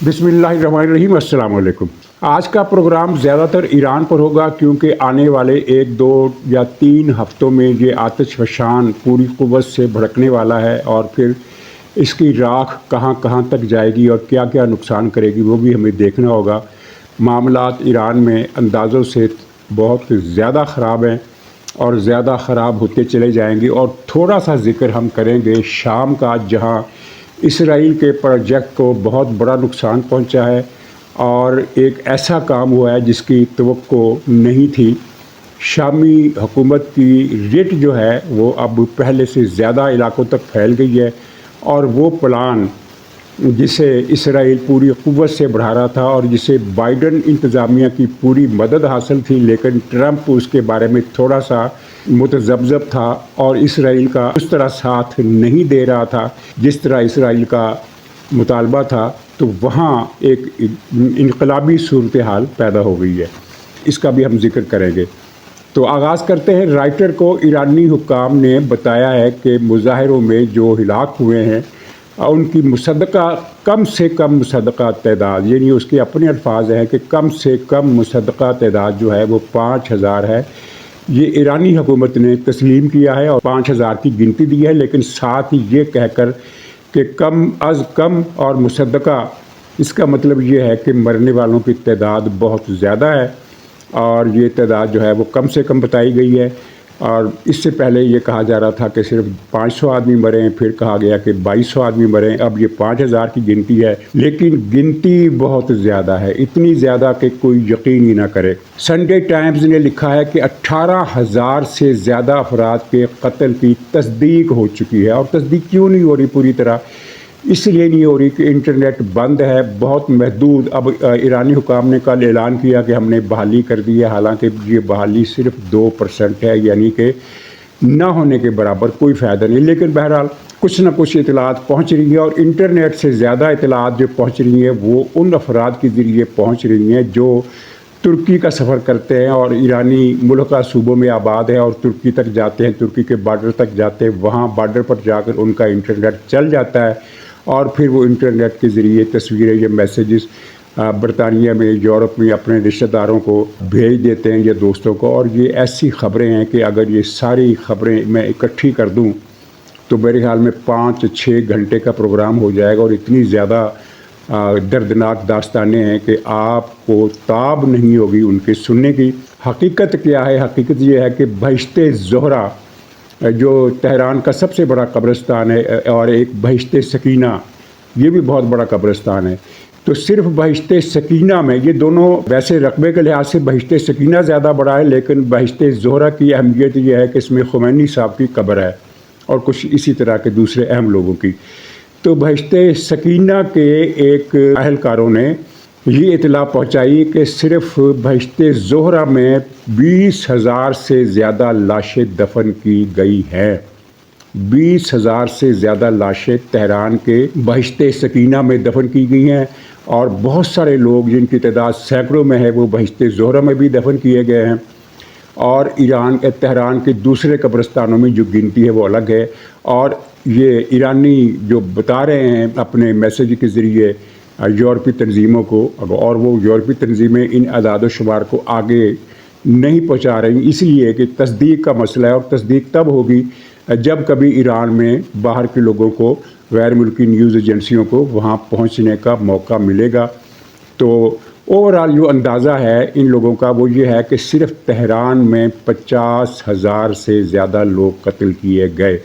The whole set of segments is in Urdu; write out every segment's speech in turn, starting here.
بسم اللہ الرحمن الرحیم۔ السلام علیکم۔ آج کا پروگرام زیادہ تر ایران پر ہوگا کیونکہ آنے والے 1 2 یا 3 ہفتوں میں یہ آتش فشان پوری قوت سے بھڑکنے والا ہے اور پھر اس کی راکھ کہاں کہاں تک جائے گی اور کیا کیا نقصان کرے گی وہ بھی ہمیں دیکھنا ہوگا۔ معاملات ایران میں اندازوں سے بہت زیادہ خراب ہیں اور زیادہ خراب ہوتے چلے جائیں گے، اور تھوڑا سا ذکر ہم کریں گے شام کا، جہاں اسرائیل کے پروجیکٹ کو بہت بڑا نقصان پہنچا ہے اور ایک ایسا کام ہوا ہے جس کی توقع نہیں تھی۔ شامی حکومت کی رٹ جو ہے وہ اب پہلے سے زیادہ علاقوں تک پھیل گئی ہے، اور وہ پلان جسے اسرائیل پوری قوت سے بڑھا رہا تھا اور جسے بائیڈن انتظامیہ کی پوری مدد حاصل تھی، لیکن ٹرمپ اس کے بارے میں تھوڑا سا متذبذب تھا اور اسرائیل کا اس طرح ساتھ نہیں دے رہا تھا جس طرح اسرائیل کا مطالبہ تھا، تو وہاں ایک انقلابی صورتحال پیدا ہو گئی ہے۔ اس کا بھی ہم ذکر کریں گے۔ تو آغاز کرتے ہیں۔ رائٹر کو ایرانی حکام نے بتایا ہے کہ مظاہروں میں جو ہلاک ہوئے ہیں ان کی مصدقہ کم سے کم مصدقہ تعداد، یعنی اس کے اپنے الفاظ ہیں کہ کم سے کم مصدقہ تعداد جو ہے وہ 5000 ہے۔ یہ ایرانی حکومت نے تسلیم کیا ہے اور 5000 کی گنتی دی ہے، لیکن ساتھ ہی یہ کہہ کر کہ کم از کم اور مصدقہ، اس کا مطلب یہ ہے کہ مرنے والوں کی تعداد بہت زیادہ ہے، اور یہ تعداد جو ہے وہ کم سے کم بتائی گئی ہے۔ اور اس سے پہلے یہ کہا جا رہا تھا کہ صرف 500 آدمی مرے ہیں، پھر کہا گیا کہ 2200 آدمی مرے ہیں، اب یہ 5000 کی گنتی ہے، لیکن گنتی بہت زیادہ ہے، اتنی زیادہ کہ کوئی یقین ہی نہ کرے۔ سنڈے ٹائمز نے لکھا ہے کہ 18000 سے زیادہ افراد کے قتل کی تصدیق ہو چکی ہے، اور تصدیق کیوں نہیں ہو رہی پوری طرح؟ اس لیے نہیں ہو رہی کہ انٹرنیٹ بند ہے، بہت محدود۔ اب ایرانی حکام نے کل اعلان کیا کہ ہم نے بحالی کر دی ہے، حالانکہ یہ بحالی صرف 2% ہے، یعنی کہ نہ ہونے کے برابر، کوئی فائدہ نہیں۔ لیکن بہرحال کچھ نہ کچھ اطلاعات پہنچ رہی ہیں، اور انٹرنیٹ سے زیادہ اطلاعات جو پہنچ رہی ہیں وہ ان افراد کے ذریعے پہنچ رہی ہیں جو ترکی کا سفر کرتے ہیں اور ایرانی ملکہ صوبوں میں آباد ہیں اور ترکی تک جاتے ہیں، ترکی کے بارڈر تک جاتے ہیں، وہاں بارڈر پر جا کر ان کا انٹرنیٹ چل جاتا ہے، اور پھر وہ انٹرنیٹ کے ذریعے تصویریں یا میسیجز برطانیہ میں، یورپ میں اپنے رشتہ داروں کو بھیج دیتے ہیں یا دوستوں کو۔ اور یہ ایسی خبریں ہیں کہ اگر یہ ساری خبریں میں اکٹھی کر دوں تو میرے خیال میں 5 6 گھنٹے کا پروگرام ہو جائے گا، اور اتنی زیادہ دردناک داستانیں ہیں کہ آپ کو تاب نہیں ہوگی ان کے سننے کی۔ حقیقت کیا ہے؟ حقیقت یہ ہے کہ بہشت زہرہ جو تہران کا سب سے بڑا قبرستان ہے، اور ایک بہشت سکینہ، یہ بھی بہت بڑا قبرستان ہے، تو صرف بہشت سکینہ میں، یہ دونوں ویسے رقبے کے لحاظ سے بہشت سکینہ زیادہ بڑا ہے، لیکن بہشت زہرہ کی اہمیت یہ ہے کہ اس میں خمینی صاحب کی قبر ہے اور کچھ اسی طرح کے دوسرے اہم لوگوں کی۔ تو بہشت سکینہ کے ایک اہلکاروں نے یہ اطلاع پہنچائی کہ صرف بہشت زہرہ میں 20000 سے زیادہ لاشیں دفن کی گئی ہیں۔ 20000 سے زیادہ لاشیں تہران کے بہشت سکینہ میں دفن کی گئی ہیں، اور بہت سارے لوگ جن کی تعداد سینکڑوں میں ہے وہ بہشت زہرہ میں بھی دفن کیے گئے ہیں، اور تہران کے دوسرے قبرستانوں میں جو گنتی ہے وہ الگ ہے۔ اور یہ ایرانی جو بتا رہے ہیں اپنے میسیج کے ذریعے یورپی تنظیموں کو، اور وہ یورپی تنظیمیں ان اعداد و شمار کو آگے نہیں پہنچا رہی، اس لیے کہ تصدیق کا مسئلہ ہے، اور تصدیق تب ہوگی جب کبھی ایران میں باہر کے لوگوں کو، غیر ملکی نیوز ایجنسیوں کو وہاں پہنچنے کا موقع ملے گا۔ تو اوورآل جو اندازہ ہے ان لوگوں کا وہ یہ ہے کہ صرف تہران میں 50000 سے زیادہ لوگ قتل کیے گئے،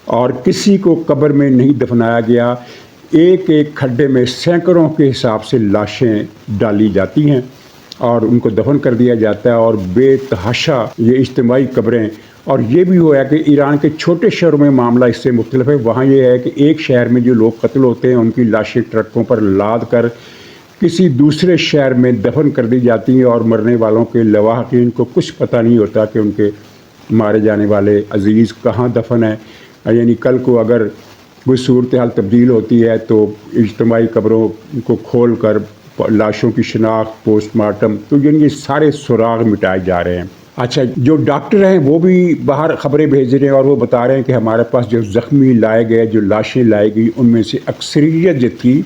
اور کسی کو قبر میں نہیں دفنایا گیا۔ ایک ایک کھڈے میں سینکڑوں کے حساب سے لاشیں ڈالی جاتی ہیں اور ان کو دفن کر دیا جاتا ہے، اور بے تحاشا یہ اجتماعی قبریں۔ اور یہ بھی ہوا کہ ایران کے چھوٹے شہروں میں معاملہ اس سے مختلف ہے۔ وہاں یہ ہے کہ ایک شہر میں جو لوگ قتل ہوتے ہیں ان کی لاشیں ٹرکوں پر لاد کر کسی دوسرے شہر میں دفن کر دی جاتی ہیں، اور مرنے والوں کے لواحقین کو کچھ پتہ نہیں ہوتا کہ ان کے مارے جانے والے عزیز کہاں دفن ہیں۔ یعنی کل کو اگر کوئی صورتحال تبدیل ہوتی ہے تو اجتماعی قبروں کو کھول کر لاشوں کی شناخت، پوسٹ مارٹم، تو یعنی یہ سارے سراغ مٹائے جا رہے ہیں۔ اچھا، جو ڈاکٹر ہیں وہ بھی باہر خبریں بھیج رہے ہیں، اور وہ بتا رہے ہیں کہ ہمارے پاس جو زخمی لائے گئے، جو لاشیں لائی گئی، ان میں سے اکثریت جو تھی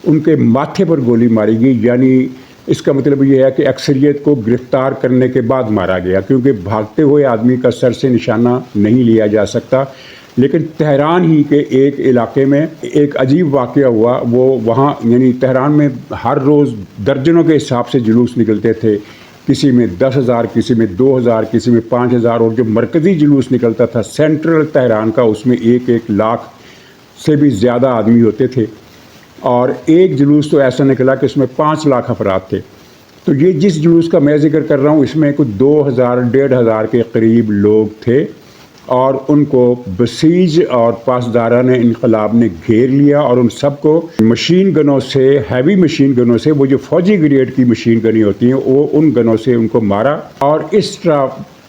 ان کے ماتھے پر گولی ماری گئی، یعنی اس کا مطلب یہ ہے کہ اکثریت کو گرفتار کرنے کے بعد مارا گیا، کیونکہ بھاگتے ہوئے آدمی کا سر سے نشانہ نہیں لیا جا سکتا۔ لیکن تہران ہی کے ایک علاقے میں ایک عجیب واقعہ ہوا، وہ وہاں یعنی تہران میں ہر روز درجنوں کے حساب سے جلوس نکلتے تھے، کسی میں 10,000، کسی میں 2,000، کسی میں 5,000، اور جو مرکزی جلوس نکلتا تھا سینٹرل تہران کا، اس میں 1 لاکھ سے بھی زیادہ آدمی ہوتے تھے، اور ایک جلوس تو ایسا نکلا کہ اس میں 5 لاکھ افراد تھے۔ تو یہ جس جلوس کا میں ذکر کر رہا ہوں اس میں کچھ 2,000 1,500 کے قریب لوگ تھے، اور ان کو بسیج اور پاسداران انقلاب نے گھیر لیا، اور ان سب کو مشین گنوں سے، ہیوی مشین گنوں سے، وہ جو فوجی گریڈ کی مشین گنیں ہوتی ہیں، وہ ان گنوں سے ان کو مارا، اور اس طرح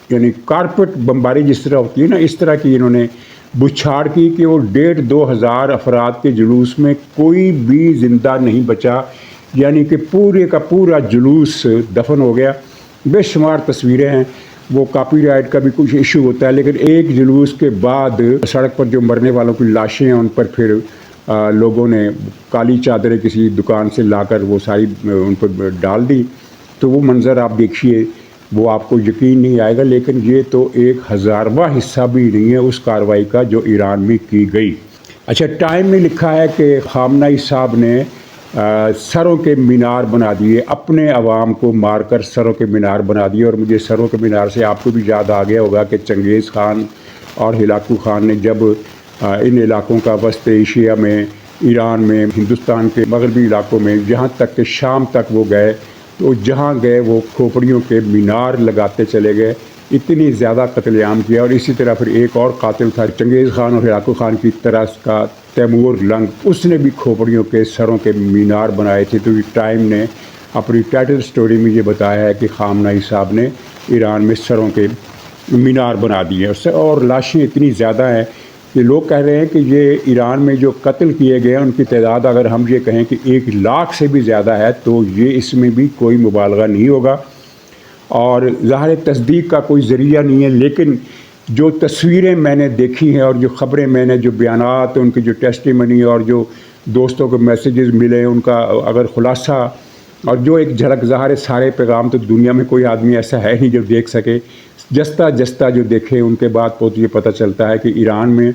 یعنی کارپٹ بمباری جس طرح ہوتی ہے نا، اس طرح کی انہوں نے بچھاڑ کی کہ وہ 1,500-2,000 افراد کے جلوس میں کوئی بھی زندہ نہیں بچا، یعنی کہ پورے کا پورا جلوس دفن ہو گیا۔ بے شمار تصویریں ہیں، وہ کاپی رائٹ کا بھی کچھ ایشو ہوتا ہے، لیکن ایک جلوس کے بعد سڑک پر جو مرنے والوں کی لاشیں ہیں ان پر پھر لوگوں نے کالی چادریں کسی دکان سے لا کر وہ ساری ان پر ڈال دی، تو وہ منظر آپ دیکھیے، وہ آپ کو یقین نہیں آئے گا، لیکن یہ تو 1,000واں حصہ بھی نہیں ہے اس کارروائی کا جو ایران میں کی گئی۔ اچھا، ٹائم میں لکھا ہے کہ خامنہ ای صاحب نے سروں کے مینار بنا دیے، اپنے عوام کو مار کر سروں کے مینار بنا دیے، اور مجھے سروں کے مینار سے آپ کو بھی یاد آ گیا ہوگا کہ چنگیز خان اور ہلاکو خان نے جب ان علاقوں کا وسط ایشیا میں، ایران میں، ہندوستان کے مغربی علاقوں میں، جہاں تک کہ شام تک وہ گئے، تو جہاں گئے وہ کھوپڑیوں کے مینار لگاتے چلے گئے، اتنی زیادہ قتل عام کیا۔ اور اسی طرح پھر ایک اور قاتل تھا چنگیز خان اور ہلاکو خان کی طرح کا، تیمور لنگ، اس نے بھی کھوپڑیوں کے سروں کے مینار بنائے تھے۔ تو یہ ٹائم نے اپنی ٹائٹل سٹوری میں یہ بتایا ہے کہ خامنہ ای صاحب نے ایران میں سروں کے مینار بنا دیے، اور لاشیں اتنی زیادہ ہیں کہ لوگ کہہ رہے ہیں کہ یہ ایران میں جو قتل کیے گئے ہیں ان کی تعداد اگر ہم یہ کہیں کہ 1 لاکھ سے بھی زیادہ ہے تو یہ اس میں بھی کوئی مبالغہ نہیں ہوگا، اور ظاہر تصدیق کا کوئی ذریعہ نہیں ہے، لیکن جو تصویریں میں نے دیکھی ہیں اور جو خبریں میں نے، جو بیانات، ان کی جو ٹیسٹیمنی اور جو دوستوں کو میسیجز ملے، ان کا اگر خلاصہ اور جو ایک جھلک، ظاہر سارے پیغام تو دنیا میں کوئی آدمی ایسا ہے نہیں جو دیکھ سکے، جستہ جستہ جو دیکھے ان کے بعد تو یہ پتہ چلتا ہے کہ ایران میں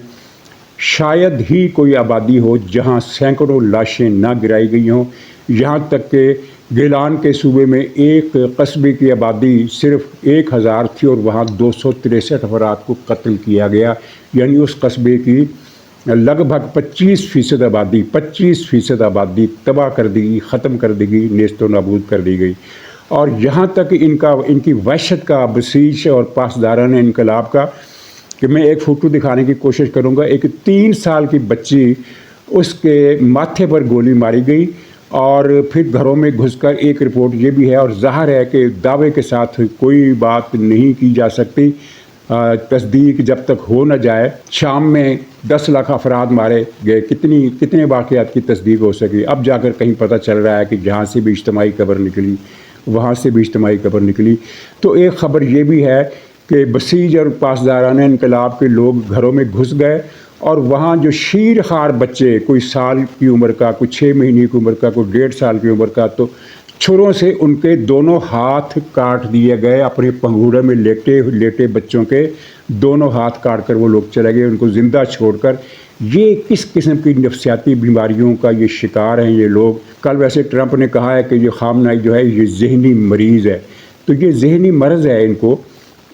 شاید ہی کوئی آبادی ہو جہاں سینکڑوں لاشیں نہ گرائی گئی ہوں، یہاں تک کہ گیلان کے صوبے میں ایک قصبے کی آبادی صرف 1,000 تھی اور وہاں 263 افراد کو قتل کیا گیا، یعنی اس قصبے کی لگ بھگ 25% آبادی تباہ کر دی گئی، ختم کر دی گئی، نیست و نابود کر دی گئی۔ اور یہاں تک ان کی وحشت کا، بسیج اور پاسداران انقلاب کا، کہ میں ایک فوٹو دکھانے کی کوشش کروں گا، ایک 3 سال کی بچی، اس کے ماتھے پر گولی ماری گئی، اور پھر گھروں میں گھس کر، ایک رپورٹ یہ بھی ہے، اور ظاہر ہے کہ دعوے کے ساتھ کوئی بات نہیں کی جا سکتی، تصدیق جب تک ہو نہ جائے۔ شام میں 10 لاکھ افراد مارے گئے، کتنے واقعات کی تصدیق ہو سکی؟ اب جا کر کہیں پتہ چل رہا ہے کہ جہاں سے بھی اجتماعی قبر نکلی، وہاں سے بھی اجتماعی قبر نکلی۔ تو ایک خبر یہ بھی ہے کہ بسیج اور پاسداران انقلاب کے لوگ گھروں میں گھس گئے، اور وہاں جو شیر خوار بچے، کوئی سال کی عمر کا، کوئی 6 مہینے کی عمر کا، کوئی 1.5 سال کی عمر کا، تو چھروں سے ان کے دونوں ہاتھ کاٹ دیے گئے، اپنے پنگھوڑے میں لیٹے بچوں کے دونوں ہاتھ کاٹ کر وہ لوگ چلے گئے، ان کو زندہ چھوڑ کر۔ یہ کس قسم کی نفسیاتی بیماریوں کا یہ شکار ہیں یہ لوگ؟ کل ویسے ٹرمپ نے کہا ہے کہ یہ خامنہ جو ہے یہ ذہنی مریض ہے، تو یہ ذہنی مرض ہے ان کو،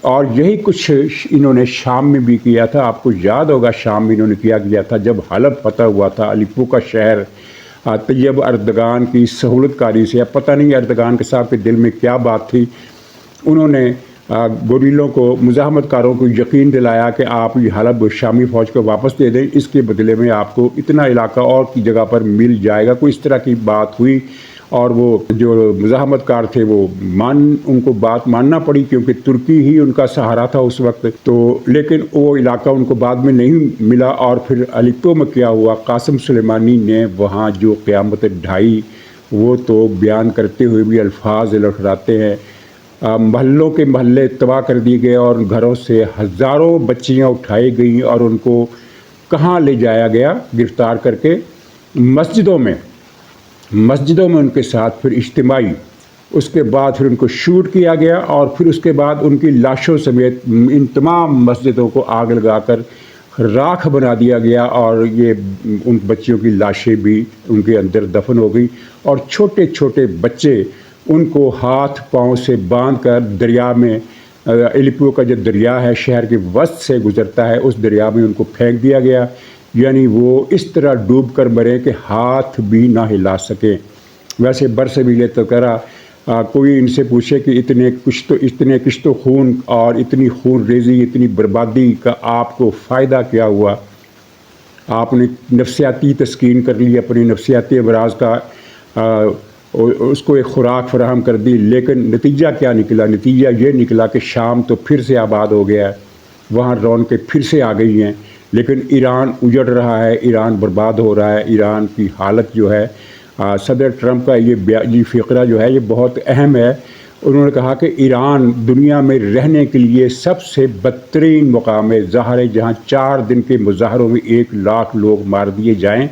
اور یہی کچھ انہوں نے شام میں بھی کیا تھا۔ آپ کو یاد ہوگا شام میں انہوں نے کیا تھا جب حلب فتح ہوا تھا، الیپو کا شہر، طیب اردگان کی سہولت کاری سے، پتہ نہیں اردگان کے صاحب کے دل میں کیا بات تھی، انہوں نے گوریلوں کو، مزاحمت کاروں کو یقین دلایا کہ آپ یہ حلب شامی فوج کو واپس دے دیں، اس کے بدلے میں آپ کو اتنا علاقہ اور کی جگہ پر مل جائے گا، کوئی اس طرح کی بات ہوئی، اور وہ جو مزاحمت کار تھے وہ ان کو بات ماننا پڑی، کیونکہ ترکی ہی ان کا سہارا تھا اس وقت، تو لیکن وہ علاقہ ان کو بعد میں نہیں ملا۔ اور پھر الیپو میں کیا ہوا، قاسم سلیمانی نے وہاں جو قیامت ڈھائی، وہ تو بیان کرتے ہوئے بھی الفاظ لٹراتے ہیں۔ محلوں کے محلے تباہ کر دیے گئے، اور گھروں سے ہزاروں بچیاں اٹھائی گئیں، اور ان کو کہاں لے جایا گیا گرفتار کر کے؟ مسجدوں میں، مسجدوں میں ان کے ساتھ پھر اجتماعی، اس کے بعد پھر ان کو شوٹ کیا گیا، اور پھر اس کے بعد ان کی لاشوں سمیت ان تمام مسجدوں کو آگ لگا کر راکھ بنا دیا گیا، اور یہ ان بچیوں کی لاشیں بھی ان کے اندر دفن ہو گئی، اور چھوٹے چھوٹے بچے ان کو ہاتھ پاؤں سے باندھ کر دریا میں، ایلیپو کا جو دریا ہے شہر کے وسط سے گزرتا ہے، اس دریا میں ان کو پھینک دیا گیا، یعنی وہ اس طرح ڈوب کر مرے کہ ہاتھ بھی نہ ہلا سکیں۔ ویسے برسبیل تذکرہ کوئی ان سے پوچھے کہ اتنے کشت و خون اور اتنی خون ریزی، اتنی بربادی کا آپ کو فائدہ کیا ہوا؟ آپ نے نفسیاتی تسکین کر لی، اپنی نفسیاتی امراض کا اس کو ایک خوراک فراہم کر دی، لیکن نتیجہ کیا نکلا؟ نتیجہ یہ نکلا کہ شام تو پھر سے آباد ہو گیا ہے، وہاں رونقیں پھر سے آ گئی ہیں، لیکن ایران اجڑ رہا ہے، ایران برباد ہو رہا ہے۔ ایران کی حالت جو ہے، صدر ٹرمپ کا یہ فقرہ جو ہے یہ بہت اہم ہے۔ انہوں نے کہا کہ ایران دنیا میں رہنے کے لیے سب سے بدترین مقام ہے، ظاہر ہے جہاں 4 دن کے مظاہروں میں 1 لاکھ لوگ مار دیے جائیں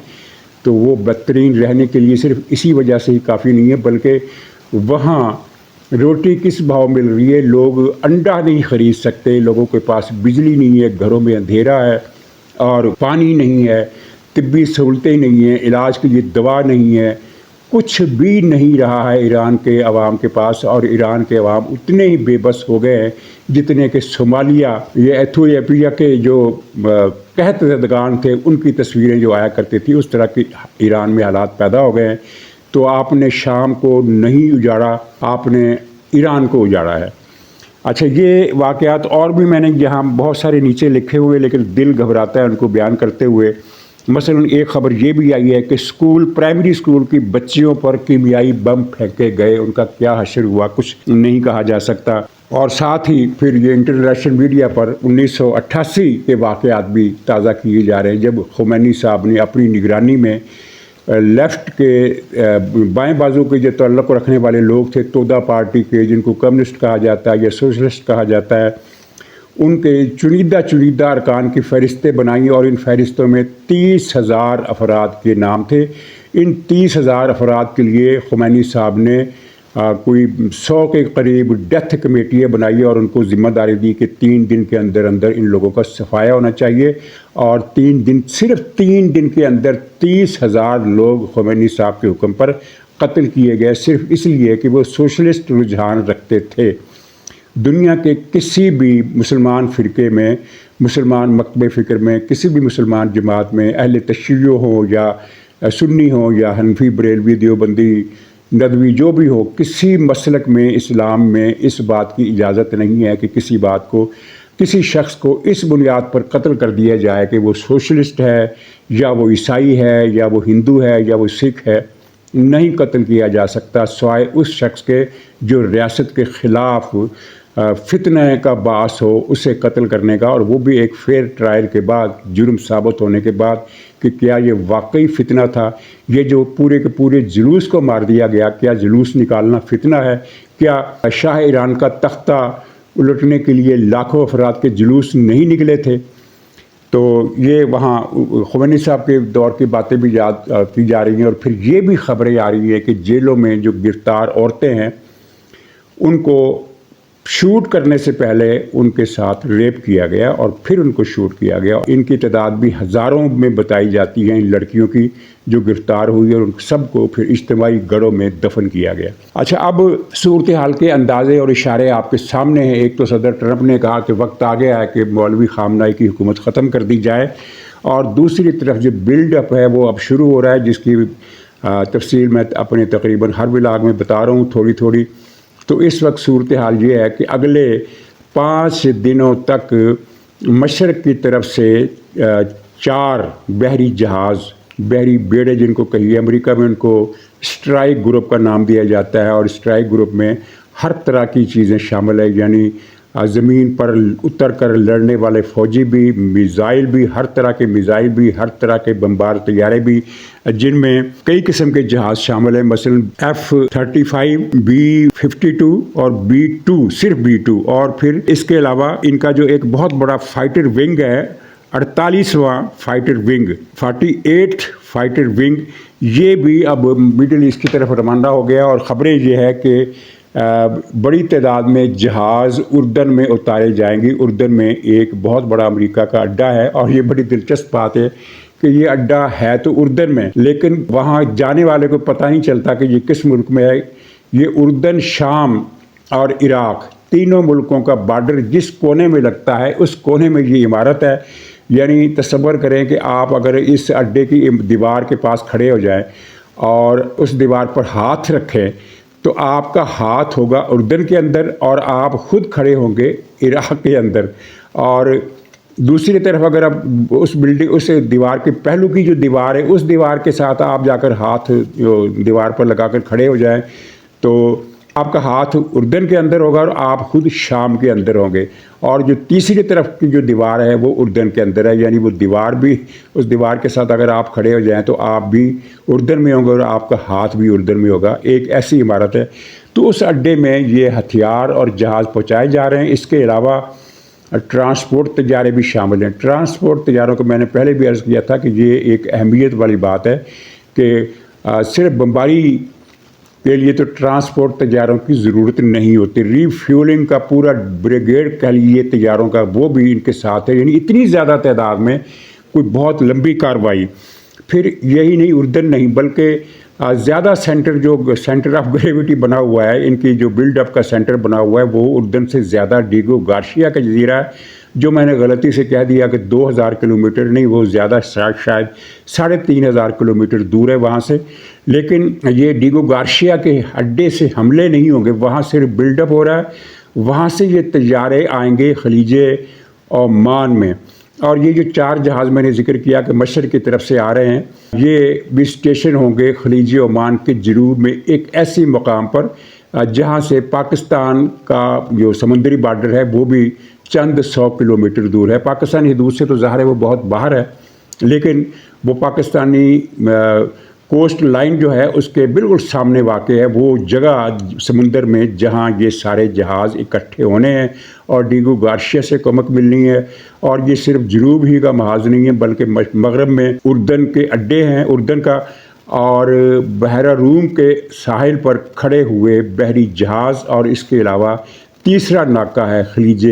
تو وہ بدترین رہنے کے لیے صرف اسی وجہ سے ہی کافی نہیں ہے، بلکہ وہاں روٹی کس بھاؤ مل رہی ہے، لوگ انڈا نہیں خرید سکتے، لوگوں کے پاس بجلی نہیں ہے، گھروں میں اندھیرا ہے اور پانی نہیں ہے، طبی سہولتیں نہیں ہیں، علاج کے لیے دوا نہیں ہے، کچھ بھی نہیں رہا ہے ایران کے عوام کے پاس، اور ایران کے عوام اتنے ہی بے بس ہو گئے ہیں جتنے کہ صومالیہ، یہ ایتھوپیا کے جو قحط زدگان تھے ان کی تصویریں جو آیا کرتی تھی، اس طرح کی ایران میں حالات پیدا ہو گئے ہیں۔ تو آپ نے شام کو نہیں اجاڑا، آپ نے ایران کو اجاڑا ہے۔ اچھا، یہ واقعات اور بھی میں نے یہاں بہت سارے نیچے لکھے ہوئے، لیکن دل گھبراتا ہے ان کو بیان کرتے ہوئے۔ مثلا ایک خبر یہ بھی آئی ہے کہ پرائمری اسکول کی بچیوں پر کیمیائی بم پھینکے گئے، ان کا کیا حشر ہوا کچھ نہیں کہا جا سکتا۔ اور ساتھ ہی پھر یہ انٹرنیشنل میڈیا پر 1988 کے واقعات بھی تازہ کیے جا رہے ہیں، جب خمینی صاحب نے اپنی نگرانی میں لیفٹ کے بائیں بازو کے جو تعلق رکھنے والے لوگ تھے، تودا پارٹی کے، جن کو کمیونسٹ کہا جاتا ہے یا سوشلسٹ کہا جاتا ہے، ان کے چنیدہ ارکان کی فہرستیں بنائیں، اور ان فہرستوں میں 30,000 افراد کے نام تھے۔ ان 30,000 افراد کے لیے خمینی صاحب نے کوئی 100 کے قریب ڈیتھ کمیٹیاں بنائی، اور ان کو ذمہ داری دی کہ 3 دن کے اندر ان لوگوں کا صفایا ہونا چاہیے، اور صرف 3 دن کے اندر 30,000 لوگ خمینی صاحب کے حکم پر قتل کیے گئے، صرف اس لیے کہ وہ سوشلسٹ رجحان رکھتے تھے۔ دنیا کے کسی بھی مسلمان فرقے میں، مسلمان مکتب فکر میں، کسی بھی مسلمان جماعت میں، اہل تشیع ہو یا سنی ہو یا حنفی، بریلوی، دیوبندی، ندوی، جو بھی ہو، کسی مسلک میں، اسلام میں اس بات کی اجازت نہیں ہے کہ کسی شخص کو اس بنیاد پر قتل کر دیا جائے کہ وہ سوشلسٹ ہے یا وہ عیسائی ہے یا وہ ہندو ہے یا وہ سکھ ہے۔ نہیں قتل کیا جا سکتا سوائے اس شخص کے جو ریاست کے خلاف فتنہ کا باعث ہو، اسے قتل کرنے کا، اور وہ بھی ایک فیئر ٹرائل کے بعد، جرم ثابت ہونے کے بعد کہ کیا یہ واقعی فتنہ تھا۔ یہ جو پورے کے پورے جلوس کو مار دیا گیا، کیا جلوس نکالنا فتنہ ہے؟ کیا شاہ ایران کا تختہ الٹنے کے لیے لاکھوں افراد کے جلوس نہیں نکلے تھے؟ تو یہ وہاں خمینی صاحب کے دور کی باتیں بھی یاد کی جا رہی ہیں، اور پھر یہ بھی خبریں آ رہی ہیں کہ جیلوں میں جو گرفتار عورتیں ہیں ان کو شوٹ کرنے سے پہلے ان کے ساتھ ریپ کیا گیا اور پھر ان کو شوٹ کیا گیا۔ ان کی تعداد بھی ہزاروں میں بتائی جاتی ہے ان لڑکیوں کی جو گرفتار ہوئی، اور ان سب کو پھر اجتماعی گڑھوں میں دفن کیا گیا۔ اچھا، اب صورتحال کے اندازے اور اشارے آپ کے سامنے ہیں۔ ایک تو صدر ٹرمپ نے کہا کہ وقت آ گیا ہے کہ مولوی خامنہ کی حکومت ختم کر دی جائے، اور دوسری طرف جو بلڈ اپ ہے وہ اب شروع ہو رہا ہے، جس کی تفصیل میں اپنے تقریباً ہر ولاگ میں بتا رہا ہوں تھوڑی تھوڑی۔ تو اس وقت صورتحال یہ ہے کہ اگلے 5 دنوں تک مشرق کی طرف سے 4 بحری جہاز، بحری بیڑے جن کو کہیے، امریکہ میں ان کو اسٹرائک گروپ کا نام دیا جاتا ہے، اور اسٹرائک گروپ میں ہر طرح کی چیزیں شامل ہیں، یعنی زمین پر اتر کر لڑنے والے فوجی بھی، میزائل بھی، ہر طرح کے میزائل بھی، ہر طرح کے بمبار طیارے بھی، جن میں کئی قسم کے جہاز شامل ہیں، مثلا F-35، B-52 اور B-2، صرف B-2، اور پھر اس کے علاوہ ان کا جو ایک بہت بڑا فائٹر ونگ ہے، 48واں فائٹر ونگ، 48 فائٹر ونگ یہ بھی اب مڈل ایسٹ کی طرف روانہ ہو گیا، اور خبریں یہ ہے کہ بڑی تعداد میں جہاز اردن میں اتارے جائیں گے۔ اردن میں ایک بہت بڑا امریکہ کا اڈا ہے، اور یہ بڑی دلچسپ بات ہے کہ یہ اڈا ہے تو اردن میں، لیکن وہاں جانے والے کو پتہ نہیں چلتا کہ یہ کس ملک میں ہے۔ یہ اردن، شام اور عراق تینوں ملکوں کا بارڈر جس کونے میں لگتا ہے اس کونے میں یہ عمارت ہے۔ یعنی تصور کریں کہ آپ اگر اس اڈے کی دیوار کے پاس کھڑے ہو جائیں اور اس دیوار پر ہاتھ رکھیں تو آپ کا ہاتھ ہوگا اردن کے اندر اور آپ خود کھڑے ہوں گے عراق کے اندر، اور دوسری طرف اگر آپ اس بلڈنگ اس دیوار کے پہلو کی جو دیوار ہے اس دیوار کے ساتھ آپ جا کر ہاتھ دیوار پر لگا کر کھڑے ہو جائیں تو آپ کا ہاتھ اردن کے اندر ہوگا اور آپ خود شام کے اندر ہوں گے، اور جو تیسری طرف کی جو دیوار ہے وہ اردن کے اندر ہے۔ یعنی وہ دیوار بھی، اس دیوار کے ساتھ اگر آپ کھڑے ہو جائیں تو آپ بھی اردن میں ہوں گے اور آپ کا ہاتھ بھی اردن میں ہوگا۔ ایک ایسی عمارت ہے۔ تو اس اڈے میں یہ ہتھیار اور جہاز پہنچائے جا رہے ہیں۔ اس کے علاوہ ٹرانسپورٹ تجارے بھی شامل ہیں۔ ٹرانسپورٹ تجاروں کو میں نے پہلے بھی عرض کیا تھا کہ یہ ایک اہمیت والی بات ہے کہ صرف بمباری کے لیے تو ٹرانسپورٹ تجاروں کی ضرورت نہیں ہوتی، ری فیولنگ کا پورا بریگیڈ کہہ لیجیے تجاروں کا وہ بھی ان کے ساتھ ہے۔ یعنی اتنی زیادہ تعداد میں کوئی بہت لمبی کارروائی۔ پھر یہی نہیں، اردن نہیں بلکہ زیادہ سینٹر آف گریوٹی بنا ہوا ہے، ان کی جو بلڈ اپ کا سینٹر بنا ہوا ہے وہ اردن سے زیادہ ڈیگو گارشیا کا جزیرہ ہے، جو میں نے غلطی سے کہہ دیا کہ 2000 کلومیٹر نہیں، وہ زیادہ شاید 3500 کلومیٹر دور ہے وہاں سے۔ لیکن یہ ڈیگو گارشیا کے اڈے سے حملے نہیں ہوں گے، وہاں صرف بلڈ اپ ہو رہا ہے، وہاں سے یہ طیارے آئیں گے خلیج عمان میں۔ اور یہ جو 4 جہاز میں نے ذکر کیا کہ مشرق کی طرف سے آ رہے ہیں، یہ بھی اسٹیشن ہوں گے خلیج عمان کے جنوب میں ایک ایسی مقام پر جہاں سے پاکستان کا جو سمندری بارڈر ہے وہ بھی چند 100 کلومیٹر دور ہے۔ پاکستانی حدود سے تو ظاہر ہے وہ بہت باہر ہے، لیکن وہ پاکستانی کوسٹ لائن جو ہے اس کے بالکل سامنے واقع ہے، وہ جگہ سمندر میں جہاں یہ سارے جہاز اکٹھے ہونے ہیں اور ڈیگو گارشیا سے کمک ملنی ہے۔ اور یہ صرف جنوب ہی کا محاذ نہیں ہے بلکہ مغرب میں اردن کے اڈے ہیں اردن کا، اور بحیرہ روم کے ساحل پر کھڑے ہوئے بحری جہاز، اور اس کے علاوہ تیسرا ناکہ ہے خلیج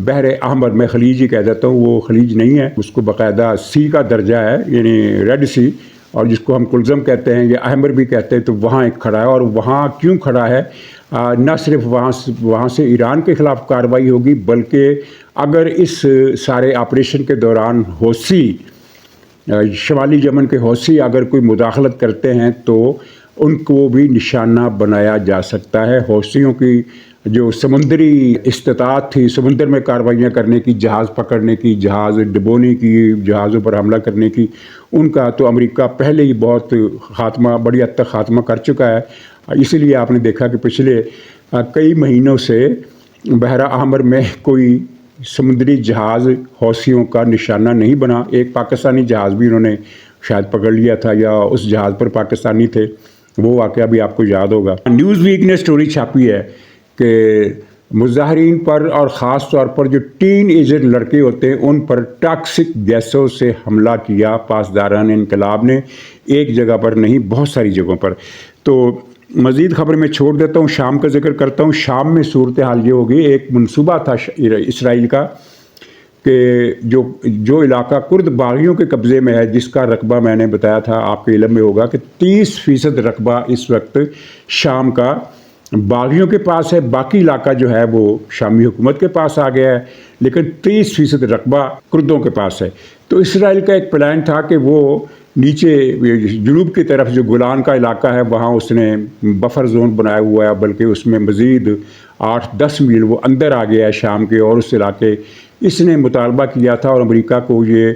بحر احمر، میں خلیج ہی کہہ دیتا ہوں، وہ خلیج نہیں ہے، اس کو باقاعدہ سی کا درجہ ہے، یعنی ریڈ سی، اور جس کو ہم کلزم کہتے ہیں یا احمر بھی کہتے ہیں، تو وہاں ایک کھڑا ہے۔ اور وہاں کیوں کھڑا ہے؟ نہ صرف وہاں سے ایران کے خلاف کارروائی ہوگی، بلکہ اگر اس سارے آپریشن کے دوران حوثی، شمالی یمن کے حوثی اگر کوئی مداخلت کرتے ہیں تو ان کو بھی نشانہ بنایا جا سکتا ہے۔ حوثیوں کی جو سمندری استطاعت تھی، سمندر میں کارروائیاں کرنے کی، جہاز پکڑنے کی، جہاز ڈبونے کی، جہازوں پر حملہ کرنے کی، ان کا تو امریکہ پہلے ہی بہت بڑی حد تک خاتمہ کر چکا ہے۔ اسی لیے آپ نے دیکھا کہ پچھلے کئی مہینوں سے بحیرہ احمر میں کوئی سمندری جہاز حوثیوں کا نشانہ نہیں بنا۔ ایک پاکستانی جہاز بھی انہوں نے شاید پکڑ لیا تھا، یا اس جہاز پر پاکستانی تھے، وہ واقعہ بھی آپ کو یاد ہوگا۔ نیوز ویک نے سٹوری چھاپی ہے کہ مظاہرین پر، اور خاص طور پر جو ٹین ایجر لڑکے ہوتے ہیں ان پر ٹاکسک گیسوں سے حملہ کیا پاسداران انقلاب نے، ایک جگہ پر نہیں بہت ساری جگہوں پر۔ تو مزید خبر میں چھوڑ دیتا ہوں، شام کا ذکر کرتا ہوں۔ شام میں صورتحال یہ ہوگی، ایک منصوبہ تھا اسرائیل کا کہ جو علاقہ کرد باغیوں کے قبضے میں ہے، جس کا رقبہ میں نے بتایا تھا، آپ کے علم میں ہوگا کہ 30% رقبہ اس وقت شام کا باغیوں کے پاس ہے، باقی علاقہ جو ہے وہ شامی حکومت کے پاس آ گیا ہے، لیکن 30% رقبہ کردوں کے پاس ہے۔ تو اسرائیل کا ایک پلان تھا کہ وہ نیچے جنوب کی طرف جو گولان کا علاقہ ہے وہاں اس نے بفر زون بنایا ہوا ہے، بلکہ اس میں مزید 8-10 میل وہ اندر آ گیا ہے شام کے، اور اس علاقے اس نے مطالبہ کیا تھا اور امریکہ کو یہ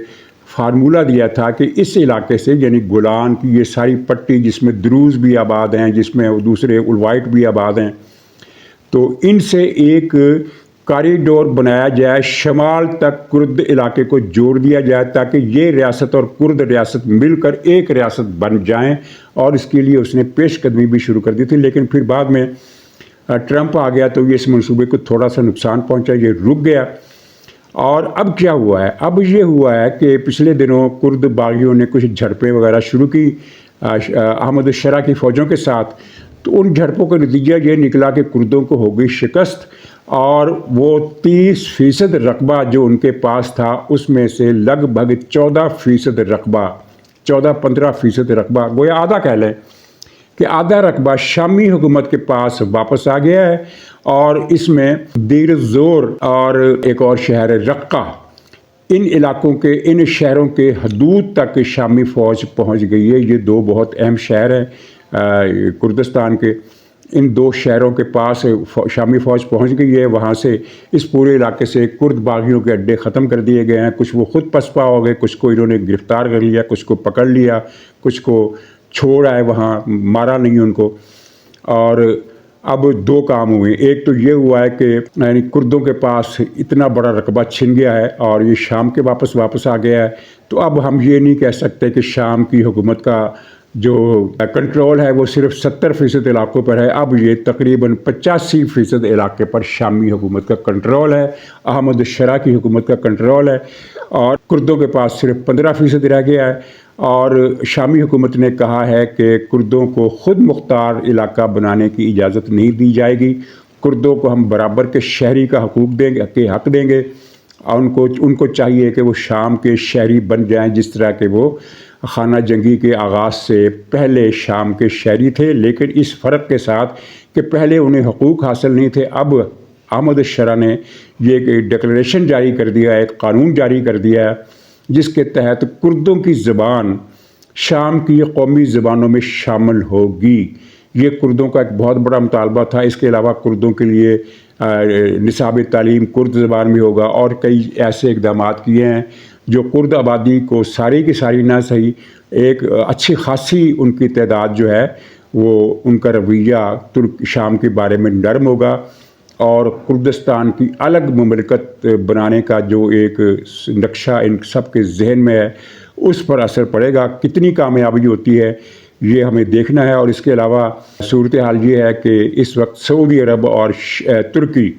فارمولہ دیا تھا کہ اس علاقے سے، یعنی گولان کی یہ ساری پٹی جس میں دروز بھی آباد ہیں، جس میں دوسرے الوائٹ بھی آباد ہیں، تو ان سے ایک کاریڈور بنایا جائے، شمال تک کرد علاقے کو جوڑ دیا جائے تاکہ یہ ریاست اور کرد ریاست مل کر ایک ریاست بن جائیں، اور اس کے لیے اس نے پیش قدمی بھی شروع کر دی تھی۔ لیکن پھر بعد میں ٹرمپ آ گیا تو یہ اس منصوبے کو تھوڑا سا نقصان پہنچا، یہ رک گیا۔ اور اب کیا ہوا ہے؟ اب یہ ہوا ہے کہ پچھلے دنوں کرد باغیوں نے کچھ جھڑپیں وغیرہ شروع کی احمد الشرع کی فوجوں کے ساتھ، تو ان جھڑپوں کا نتیجہ یہ نکلا کہ کردوں کو ہو گئی شکست، اور وہ 30% رقبہ جو ان کے پاس تھا اس میں سے لگ بھگ 14% رقبہ، 14-15% رقبہ، گویا آدھا کہہ لیں کہ آدھا رقبہ شامی حکومت کے پاس واپس آ گیا ہے، اور اس میں دیر الزور اور ایک اور شہر رقہ، ان علاقوں کے، ان شہروں کے حدود تک شامی فوج پہنچ گئی ہے۔ یہ دو بہت اہم شہر ہیں کردستان کے، ان دو شہروں کے پاس شامی فوج پہنچ گئی ہے۔ وہاں سے اس پورے علاقے سے کرد باغیوں کے اڈے ختم کر دیے گئے ہیں، کچھ وہ خود پسپا ہو گئے، کچھ کو انہوں نے گرفتار کر لیا، کچھ کو پکڑ لیا، کچھ کو چھوڑ آئے، وہاں مارا نہیں ان کو۔ اور اب دو کام ہوئے، ایک تو یہ ہوا ہے کہ یعنی کردوں کے پاس اتنا بڑا رقبہ چھن گیا ہے اور یہ شام کے واپس آ گیا ہے، تو اب ہم یہ نہیں کہہ سکتے کہ شام کی حکومت کا جو کنٹرول ہے وہ صرف 70% علاقوں پر ہے، اب یہ تقریباً 85% علاقے پر شامی حکومت کا کنٹرول ہے، احمد الشرع کی حکومت کا کنٹرول ہے، اور کردوں کے پاس صرف 15% رہ گیا ہے۔ اور شامی حکومت نے کہا ہے کہ کردوں کو خود مختار علاقہ بنانے کی اجازت نہیں دی جائے گی، کردوں کو ہم برابر کے شہری کا حقوق دیں گے، کے حق دیں گے، اور ان کو چاہیے کہ وہ شام کے شہری بن جائیں جس طرح کہ وہ خانہ جنگی کے آغاز سے پہلے شام کے شہری تھے، لیکن اس فرق کے ساتھ کہ پہلے انہیں حقوق حاصل نہیں تھے۔ اب احمد الشرع نے یہ ایک ڈکلیریشن جاری کر دیا ہے، ایک قانون جاری کر دیا ہے، جس کے تحت کردوں کی زبان شام کی قومی زبانوں میں شامل ہوگی۔ یہ کردوں کا ایک بہت بڑا مطالبہ تھا۔ اس کے علاوہ کردوں کے لیے نصاب تعلیم کرد زبان میں ہوگا، اور کئی ایسے اقدامات کیے ہیں جو کرد آبادی کو ساری کی ساری نہ صحیح ایک اچھی خاصی ان کی تعداد جو ہے وہ ان کا رویہ ترک شام کے بارے میں نرم ہوگا، اور کردستان کی الگ مملکت بنانے کا جو ایک نقشہ ان سب کے ذہن میں ہے اس پر اثر پڑے گا۔ کتنی کامیابی ہوتی ہے یہ ہمیں دیکھنا ہے۔ اور اس کے علاوہ صورتحال یہ ہے کہ اس وقت سعودی عرب اور ترکی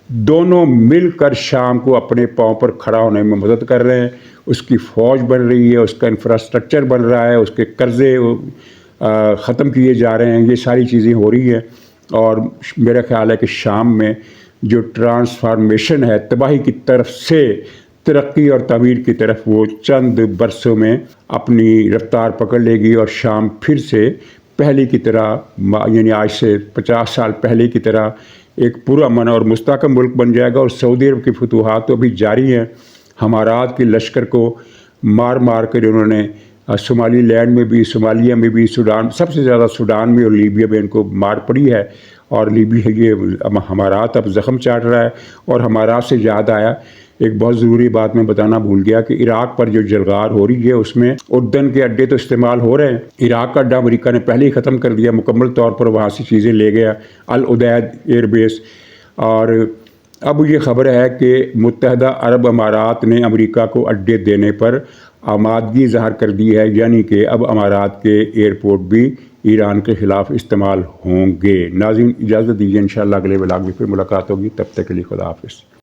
دونوں مل کر شام کو اپنے پاؤں پر کھڑا ہونے میں مدد کر رہے ہیں، اس کی فوج بن رہی ہے، اس کا انفراسٹرکچر بن رہا ہے، اس کے قرضے ختم کیے جا رہے ہیں، یہ ساری چیزیں ہو رہی ہیں۔ اور میرا خیال ہے کہ شام میں جو ٹرانسفارمیشن ہے تباہی کی طرف سے ترقی اور تعمیر کی طرف، وہ چند برسوں میں اپنی رفتار پکڑ لے گی، اور شام پھر سے پہلے کی طرح، یعنی آج سے 50 سال پہلے کی طرح ایک پرامن اور مستحکم ملک بن جائے گا۔ اور سعودی عرب کی فتوحات تو ابھی جاری ہیں، ہمارات کے لشکر کو مار مار کر انہوں نے صومالی لینڈ میں بھی، صومالیہ میں بھی، سوڈان، سب سے زیادہ سوڈان میں اور لیبیا میں ان کو مار پڑی ہے، اور لیبیا یہ ہمارات اب زخم چاٹ رہا ہے۔ اور ہمارات سے یاد آیا، ایک بہت ضروری بات میں بتانا بھول گیا کہ عراق پر جو جلغار ہو رہی ہے اس میں اردن کے اڈے تو استعمال ہو رہے ہیں، عراق کا اڈا امریکہ نے پہلے ہی ختم کر دیا مکمل طور پر، وہاں سے چیزیں لے گیا العدید ایئر بیس۔ اور اب یہ خبر ہے کہ متحدہ عرب امارات نے امریکہ کو اڈے دینے پر آمادگی ظاہر کر دی ہے، یعنی کہ اب امارات کے ایئرپورٹ بھی ایران کے خلاف استعمال ہوں گے۔ ناظرین اجازت دیجیے، انشاءاللہ اگلے ولاگ میں پھر ملاقات ہوگی، تب تک کے لیے خدا حافظ۔